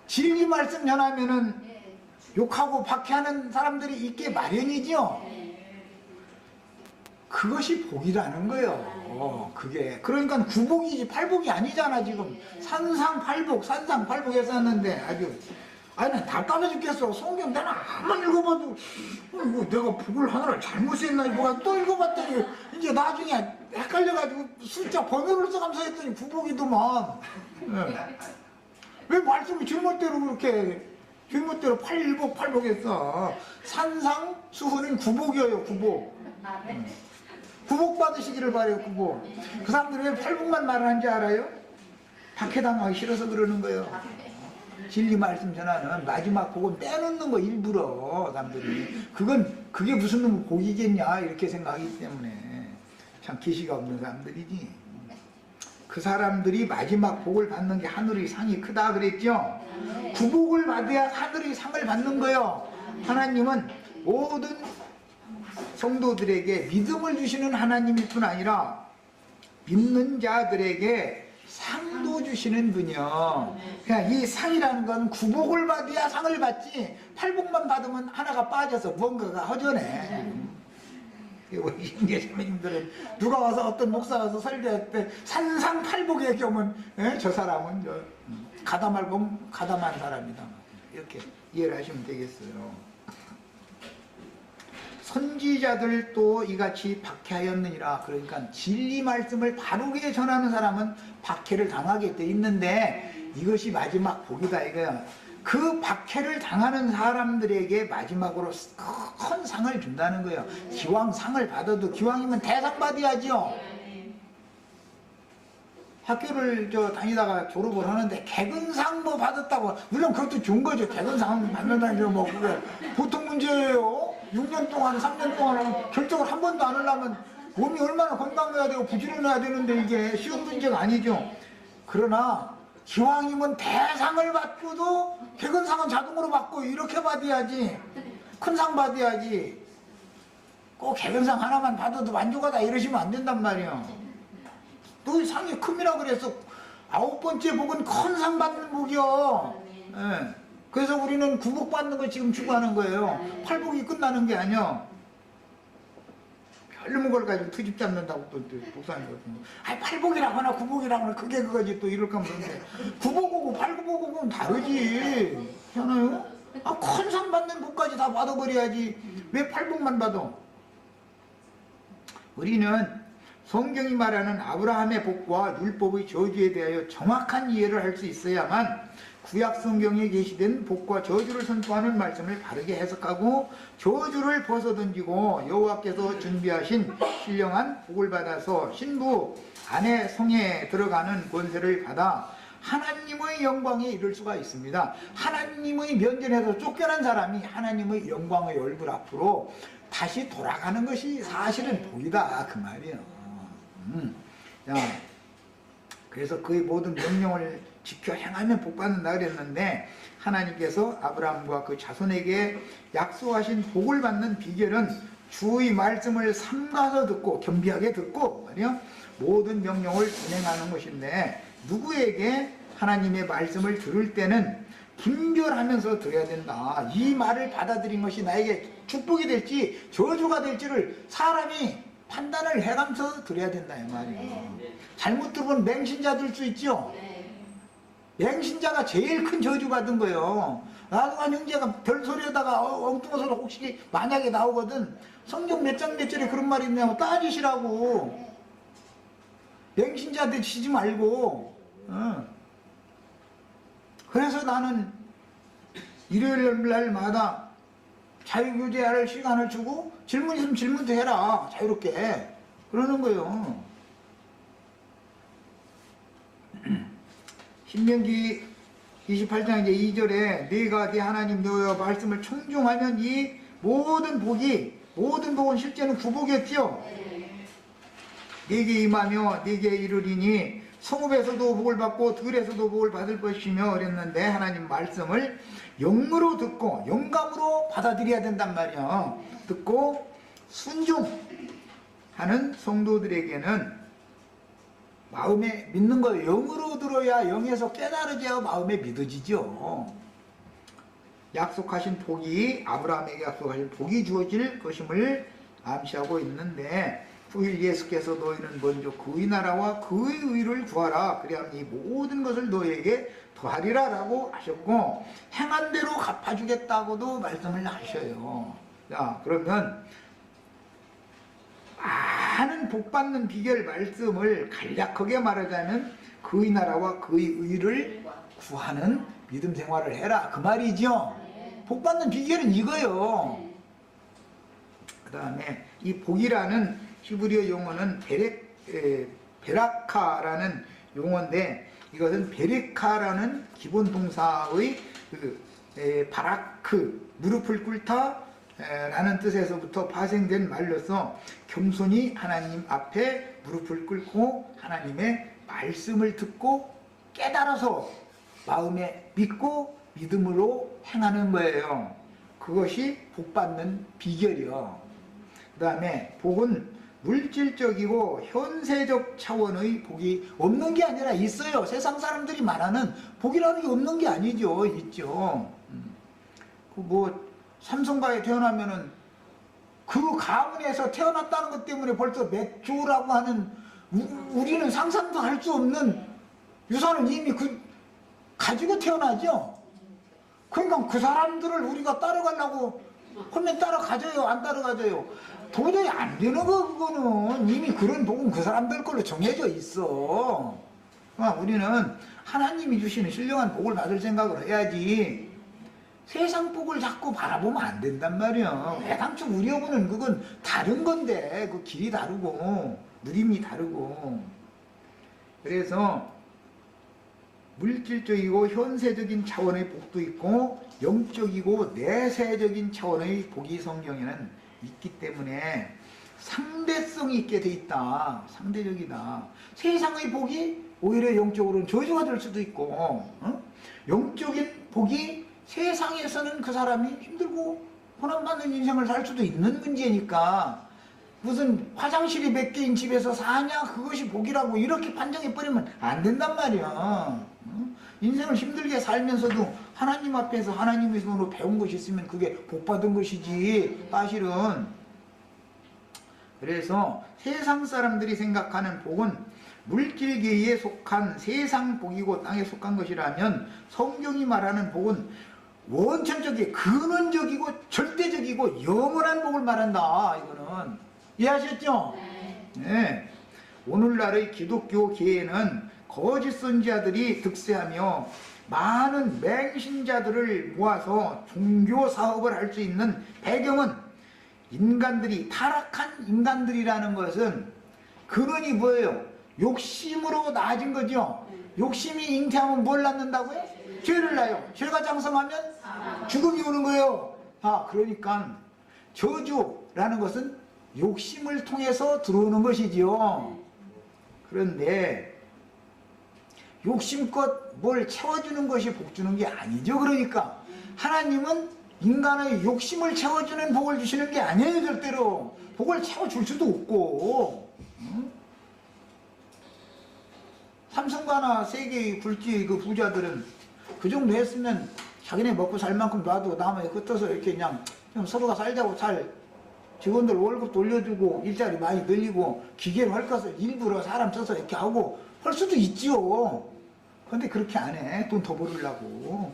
진리 말씀 전하면은 욕하고 박해하는 사람들이 있게 마련이죠. 그것이 복이라는 거예요. 그게 그러니까 구복이지 팔복이 아니잖아. 지금 산상팔복 했었는데 아니 난 답답해 죽겠어. 성경 내가 한번 읽어봐도 내가 복을 하나를 잘못했나 뭐가 또 읽어봤더니 이제 나중에 헷갈려가지고 숫자 번호를 써가면서 했더니 구복이더만. 왜 말씀이 제멋대로 그렇게 제멋대로 팔복 했어. 산상수훈은 구복이에요. 구복. 구복 받으시기를 바래요. 구복. 그 사람들이 왜 팔복만 말하는지 알아요? 박해당하기 싫어서 그러는 거예요. 진리 말씀 전하는 마지막 복은 빼놓는 거 일부러 사람들이. 그게 무슨 복이겠냐 이렇게 생각하기 때문에 참 계시가 없는 사람들이지. 그 사람들이 마지막 복을 받는 게 하늘의 상이 크다 그랬죠. 구복을 받아야 하늘의 상을 받는 거예요. 하나님은 모든 성도들에게 믿음을 주시는 팔복만일 뿐 아니라 믿는 자들에게 상도 주시는 분이요. 그냥 이 상이라는 건 구복을 받아야 상을 받지, 팔복만 받으면 하나가 빠져서 뭔가가 허전해. 우리 신계자매님들은 누가 와서 어떤 목사가 와서 설교할 때 산상팔복 얘기하면 저 사람은 가담한 사람이다 이렇게 이해를 하시면 되겠어요. 선지자들도 이같이 박해하였느니라. 그러니까 진리 말씀을 바르게 전하는 사람은 박해를 당하게 돼 있는데 이것이 마지막 복이다 이거야. 그 박해를 당하는 사람들에게 마지막으로 큰 상을 준다는 거예요. 기왕 상을 받아도 기왕이면 대상 받아야죠. 학교를 다니다가 졸업을 하는데 개근상 뭐 받았다고, 물론 그것도 좋은 거죠. 개근상 받는다는 게 뭐 그게 보통 문제예요. 6년 동안 3년 동안 결정을 한 번도 안 하려면 몸이 얼마나 건강해야 되고 부지런해야 되는데 이게 쉬운 문제가 아니죠. 그러나 기왕이면 대상을 받고도 개근상은 자동으로 받고 이렇게 받아야지. 큰 상 받아야지. 꼭 개근상 하나만 받아도 만족하다 이러시면 안 된단 말이에요. 너 상이 큼이라 그래서 9번째 복은 큰 상 받는 복이요. 예. 그래서 우리는 구복 받는 거 지금 추구하는 거예요. 팔복이 끝나는 게 아니야. 별로 걸 가지고 트집 잡는다고 또 복사하는 거거든요. 팔복이라고 하나 구복이라고 하나 그게 그거지 또 이럴까 모르는데, 구복하고 팔복하고는 다르지. 그렇잖아요? 큰 상 받는 복까지 다 받아버려야지. 왜 팔복만 받아? 우리는 성경이 말하는 아브라함의 복과 율법의 저주에 대하여 정확한 이해를 할 수 있어야만 구약 성경에 계시된 복과 저주를 선포하는 말씀을 바르게 해석하고 저주를 벗어던지고 여호와께서 준비하신 신령한 복을 받아서 신부 아내 성에 들어가는 권세를 받아 하나님의 영광에 이를 수가 있습니다. 하나님의 면전에서 쫓겨난 사람이 하나님의 영광의 얼굴 앞으로 다시 돌아가는 것이 사실은 복이다 그 말이에요. 자, 그래서 그의 모든 명령을 지켜 행하면 복받는다 그랬는데, 하나님께서 아브라함과 그 자손에게 약속하신 복을 받는 비결은 주의 말씀을 삼가서 듣고 겸비하게 듣고 말이요, 모든 명령을 진행하는 것인데, 누구에게 하나님의 말씀을 들을 때는 분별하면서 들어야 된다. 이 말을 받아들인 것이 나에게 축복이 될지 저주가 될지를 사람이 판단을 해가면서 들어야 된다 이 말이에요. 잘못 들으면 맹신자 될 수 있죠. 맹신자가 제일 큰 저주 받은 거예요. 나도한 형제가 별소리에다가 엉뚱한 소리 혹시 만약에 나오거든, 성경 몇 장 몇 절에 그런 말이 있냐고 따지시라고. 맹신자 되시지 말고. 그래서 나는 일요일 날마다 자유교제할 시간을 주고, 질문 있으면 질문도 해라 자유롭게 그러는 거예요. 신명기 28장 이제 2절에 네가 네 하나님 여호와 말씀을 청종하면 이 모든 복은 실제는 구복이었죠. 네게 임하며 네게 이르리니 성읍에서도 복을 받고 들에서도 복을 받을 것이며 그랬는데, 하나님 말씀을 영으로 듣고 영감으로 받아들여야 된단 말이야. 듣고 순종하는 성도들에게는 마음에 믿는 거예요. 영으로 들어야 영에서 깨달아져야 마음에 믿어지죠. 약속하신 복이, 아브라함에게 약속하신 복이 주어질 것임을 암시하고 있는데, 후일 예수께서 너희는 먼저 그의 나라와 그의 의를 구하라 그래야만 이 모든 것을 너희에게 더하리라 라고 하셨고, 행한 대로 갚아주겠다고도 말씀을 하셔요. 자, 그러면 많은 복받는 비결 말씀을 간략하게 말하자면 그의 나라와 그의 의를 구하는 믿음 생활을 해라 그 말이죠. 복받는 비결은 이거예요. 그 다음에 이 복이라는 히브리어 용어는 베라카라는 용어인데, 이것은 베레카라는 기본 동사의 바라크, 무릎을 꿇다 라는 뜻에서부터 파생된 말로서 겸손히 하나님 앞에 무릎을 꿇고 하나님의 말씀을 듣고 깨달아서 마음에 믿고 믿음으로 행하는 거예요. 그것이 복받는 비결이요. 그 다음에 복은 물질적이고 현세적 차원의 복이 없는 게 아니라 있어요. 세상 사람들이 말하는 복이라는 게 없는 게 아니죠. 있죠. 삼성가에 태어나면은 그 가문에서 태어났다는 것 때문에 벌써 몇 조라고 하는, 우리는 상상도 할 수 없는 유산을 이미 가지고 태어나죠. 그러니까 그 사람들을 우리가 따라가려고 하면 따라가져요? 안 따라가져요? 도저히 안 되는 거, 그거는. 이미 그런 복은 그 사람들 걸로 정해져 있어. 우리는 하나님이 주시는 신령한 복을 받을 생각을 해야지, 세상 복을 자꾸 바라보면 안 된단 말이야. 애당초 우리하고는 그건 다른 건데, 그 길이 다르고, 누림이 다르고. 그래서, 물질적이고 현세적인 차원의 복도 있고, 영적이고 내세적인 차원의 복이 성경에는 있기 때문에 상대성이 있게 돼 있다. 상대적이다. 세상의 복이 오히려 영적으로는 저주가 될 수도 있고, 영적인 복이 세상에서는 그 사람이 힘들고 고난받는 인생을 살 수도 있는 문제니까, 무슨 화장실이 몇 개인 집에서 사냐 그것이 복이라고 이렇게 판정해버리면 안 된단 말이야. 인생을 힘들게 살면서도 하나님 앞에서 하나님의 손으로 배운 것이 있으면 그게 복받은 것이지, 사실은. 그래서 세상 사람들이 생각하는 복은 물질계에 속한 세상 복이고 땅에 속한 것이라면, 성경이 말하는 복은 원천적이고 근원적이고 절대적이고 영원한 복을 말한다. 이거는 이해하셨죠? 네. 오늘날의 기독교계에는 거짓 선지자들이 득세하며 많은 맹신자들을 모아서 종교 사업을 할 수 있는 배경은, 인간들이, 타락한 인간들이라는 것은 근원이 뭐예요? 욕심으로 나아진 거죠. 욕심이 잉태하면 뭘 낳는다고요? 죄를 낳아요. 죄가 장성하면 죽음이 오는 거예요. 그러니까 저주라는 라는 것은 욕심을 통해서 들어오는 것이지요. 그런데 욕심껏 뭘 채워주는 것이 복 주는 게 아니죠. 그러니까 하나님은 인간의 욕심을 채워주는 복을 주시는 게 아니에요. 절대로 복을 채워줄 수도 없고. 삼성가나 세계의 굴지 그 부자들은 그 정도 했으면 자기네 먹고 살 만큼 놔두고 남의 끝에서 이렇게 그냥 서로가 살자고 잘 직원들 월급도 올려주고 일자리 많이 늘리고 기계로 할 것을 일부러 사람 써서 이렇게 하고 할 수도 있지요. 근데 그렇게 안 해. 돈 더 벌으려고.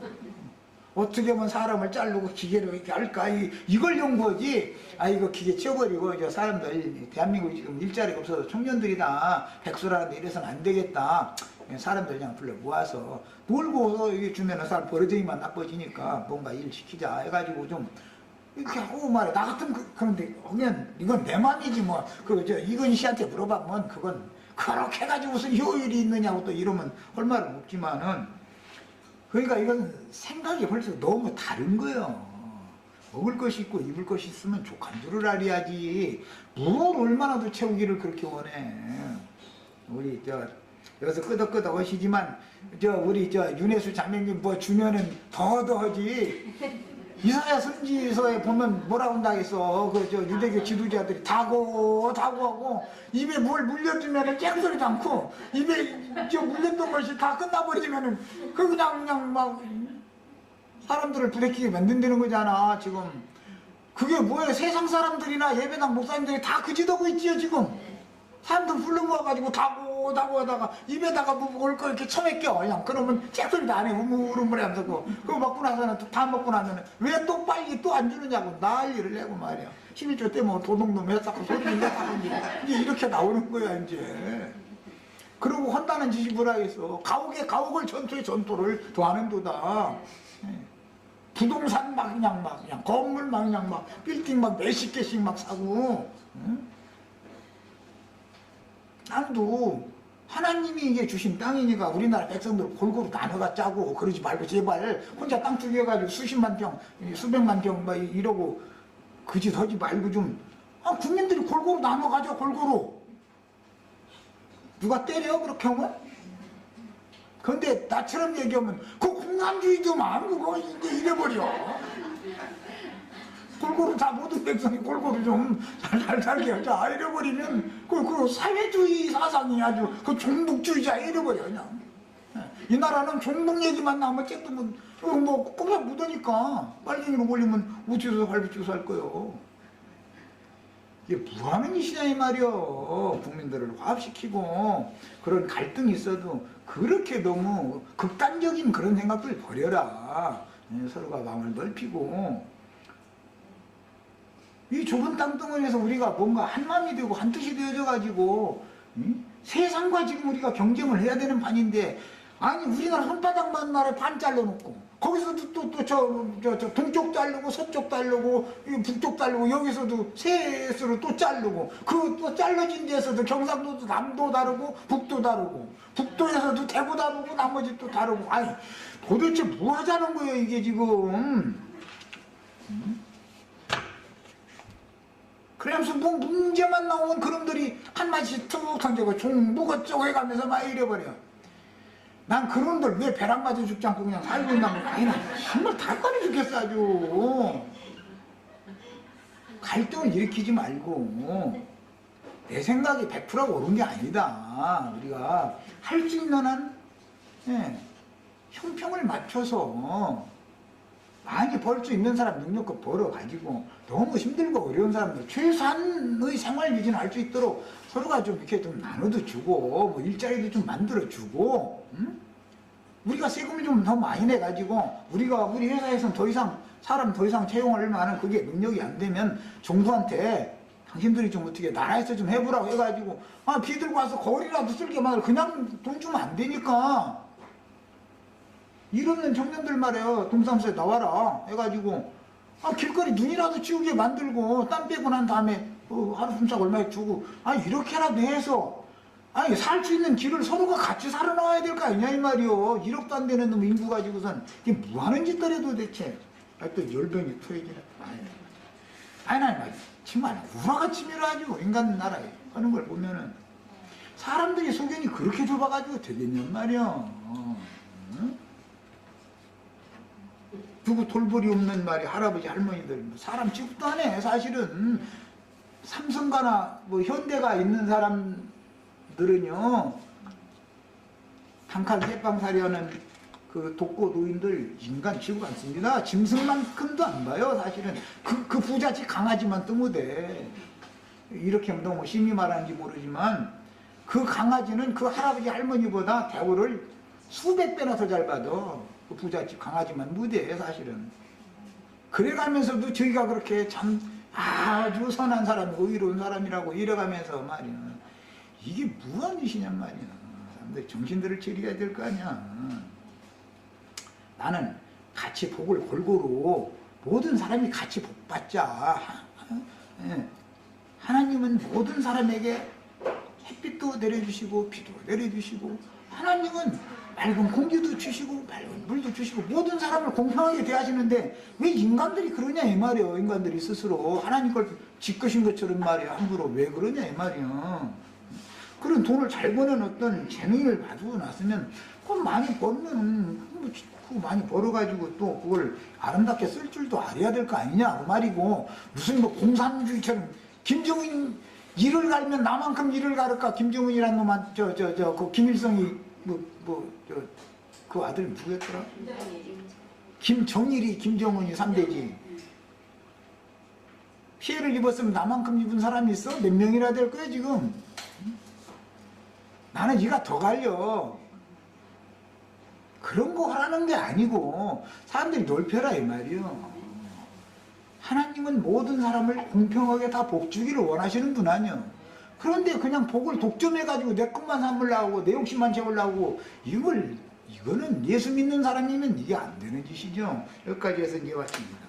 어떻게 하면 사람을 자르고 기계로 이렇게 할까? 이걸 연구하지. 아, 이거 기계 치워버리고, 저 사람들, 대한민국 지금 일자리가 없어서 청년들이 다 백수라는데 이래서는 안 되겠다. 사람들 그냥 불러 모아서 놀고서 이게 주면은 사람 버러지기만 나빠지니까 뭔가 일 시키자 해가지고 좀 이렇게 하고 말이야. 나 같으면 그런데 그냥 이건 내 맘이지 뭐. 이건희 씨한테 물어보면 그건 그렇게 해가지고 무슨 효율이 있느냐고 또 이러면 할 말은 없지만은, 그러니까 이건 생각이 벌써 너무 다른 거예요. 먹을 것이 있고 입을 것이 있으면 족한 줄을 알아야지. 뭘 얼마나 더 채우기를 그렇게 원해. 우리 여기서 끄덕끄덕 하시지만 우리 윤혜수 자매님 뭐 주면은 더하지. 이사야 선지서에 보면 뭐라고 한다 했어. 유대교 지도자들이 다고 하고 입에 뭘 물려주면은 쨍소리도 않고 입에 물렸던 것이 다 끝나버리면은 그냥 막 사람들을 부대끼게 만든다는 거잖아. 지금 그게 뭐예요? 세상 사람들이나 예배당 목사님들이 다 그지더고 있지요. 지금 사람들 불러 모아가지고 다고 하다가 입에다가 뭘 거 이렇게 쳐매껴. 그냥 그러면 쨍소리도 안 해. 우물우물 하면서 그거 먹고 나서는 다 먹고 나면은 왜 또 빨리 또 안 주느냐고 난리를 내고 말이야. 11조 때 뭐 도둑놈 했다고 소리 했다고 이제 이렇게 나오는 거야 이제. 그러고 한다는 짓이 뭐라 해서 가옥에 가옥을 전투에 전투를 더하는도다. 부동산 막 그냥 건물 막 그냥 막 빌딩 막 몇십 개씩 막 사고. 땅도 하나님이 이게 주신 땅이니까 우리나라 백성들 골고루 나눠가 짜고 그러지 말고 제발 혼자 땅 투기해가지고 수십만 평, 수백만 평 막 이러고 그 짓 하지 말고 좀 국민들이 골고루 나눠가죠. 골고루. 누가 때려 그렇게 하면? 근데 나처럼 얘기하면 그 공산주의도만 그거 이래버려. 골고루 다 모든 백성이 골고루 좀 잘 살게 하자 이래버리면 그 사회주의 사상이 아주 그 종북주의자 이래버려 그냥. 이 나라는 종북 얘기만 나오면 쟤도 뭐 꿈에 묻으니까 빨갱이로 걸리면 우치서 발붙이고 살 거요. 이게 뭐하는 짓이냐 이 말이요. 국민들을 화합시키고 그런 갈등이 있어도 그렇게 너무 극단적인 그런 생각들 버려라. 서로가 마음을 넓히고 이 좁은 땅덩어리에서 우리가 뭔가 한 마음이 되고 한 뜻이 되어져 가지고 세상과 지금 우리가 경쟁을 해야 되는 판인데 아니 우리나라 손바닥만 나라에 반 잘라놓고 거기서도 또 저 동쪽 자르고 서쪽 자르고 북쪽 자르고 여기서도 셋으로 또 자르고 그 또 잘라진 데서도 경상도도 남도 다르고 북도 다르고 북도에서도 대구 다르고 나머지 또 다르고 아니 도대체 뭐 하자는 거예요 이게 지금. 그러면서 뭐 문제만 나오면 그놈들이 한마디씩 툭 던지고 종북 어쩌고 해가면서 막 이래버려. 난 그놈들 왜 배랑 맞아 죽지 않고 그냥 살고 있나 뭐 아니 나 정말 닭가리 죽겠어 아주. 갈등을 일으키지 말고 내 생각이 100%가 옳은 게 아니다. 우리가 할 수 있는 한 형평을 맞춰서 많이 벌 수 있는 사람 능력껏 벌어가지고 너무 힘들고 어려운 사람들 최소한의 생활 유지는 할 수 있도록 서로가 좀 이렇게 좀 나눠도 주고 뭐 일자리도 좀 만들어 주고 우리가 세금을 좀 더 많이 내가지고 우리 회사에서는 더 이상 사람 더 이상 채용할 만한 그게 능력이 안 되면 정부한테 당신들이 좀 어떻게 나라에서 좀 해보라고 해가지고 비 들고 와서 거리라도 쓸게 만들 그냥 돈 주면 안 되니까. 이러면 청년들 말이에요. 동사무소에 나와라 해가지고 길거리 눈이라도 치우게 만들고 땀 빼고 난 다음에 하루 품삯 얼마에 주고 이렇게라도 해서 살 수 있는 길을 서로가 같이 살아나와야 될 거 아니냐 이 말이요. 1억도 안 되는 놈 인구 가지고선 이게 뭐하는 짓더래 도대체. 또 열병이 토해지네. 아니 난 정말 우라가 치밀어가지고 인간 나라에 하는 걸 보면은 사람들이 소견이 그렇게 좁아가지고 되겠냔 말이야. 응? 누구 돌볼이 없는 말이 할아버지 할머니들 사람 취급도 안 해. 사실은 삼성가나 뭐 현대가 있는 사람들은요 단칼 떼빵살이 하는 그 독거 노인들 인간 취급 안 씁니다. 짐승만큼도 안 봐요. 사실은 그 부잣집 강아지만 뜨무대. 이렇게 너무 심히 말하는지 모르지만 그 강아지는 그 할아버지 할머니보다 대우를 수백 배나 더 잘 받아. 그 부잣집 강아지만 무대해 사실은. 그래가면서도 저희가 그렇게 참 아주 선한 사람이고 의로운 사람이라고 이래가면서 말이야. 이게 무한 짓이냔 말이야. 사람들 정신들을 차려야 될 거 아니야. 나는 같이 복을 골고루 모든 사람이 같이 복 받자. 하나님은 모든 사람에게 햇빛도 내려주시고 비도 내려주시고 하나님은 맑은 공기도 주시고 맑은 물도 주시고 모든 사람을 공평하게 대하시는데 왜 인간들이 그러냐 이 말이에요. 인간들이 스스로 하나님 걸 짓것인 것처럼 말이야. 함부로 왜 그러냐 이 말이야. 그런 돈을 잘 버는 어떤 재능을 가지고 났으면 그걸 많이 벌면 그거 많이 벌어가지고 또 그걸 아름답게 쓸 줄도 알아야 될 거 아니냐 그 말이고 무슨 뭐 공산주의처럼 김정은 일을 갈면 나만큼 일을 가를까 김정은이라는 놈한 그 김일성이 그 아들 누구였더라? 김정일이 김정은이 3대지. 피해를 입었으면 나만큼 입은 사람이 있어? 몇 명이나 될 거야 지금? 나는 이가 더 갈려. 그런 거 하라는 게 아니고 사람들이 넓혀라 이 말이요. 하나님은 모든 사람을 공평하게 다 복 주기를 원하시는 분 아니야. 그런데 그냥 복을 독점해가지고 내 것만 삼으려고 내 욕심만 채우려고 이거는 예수 믿는 사람이면 이게 안 되는 짓이죠. 여기까지 해서 이제 왔습니다.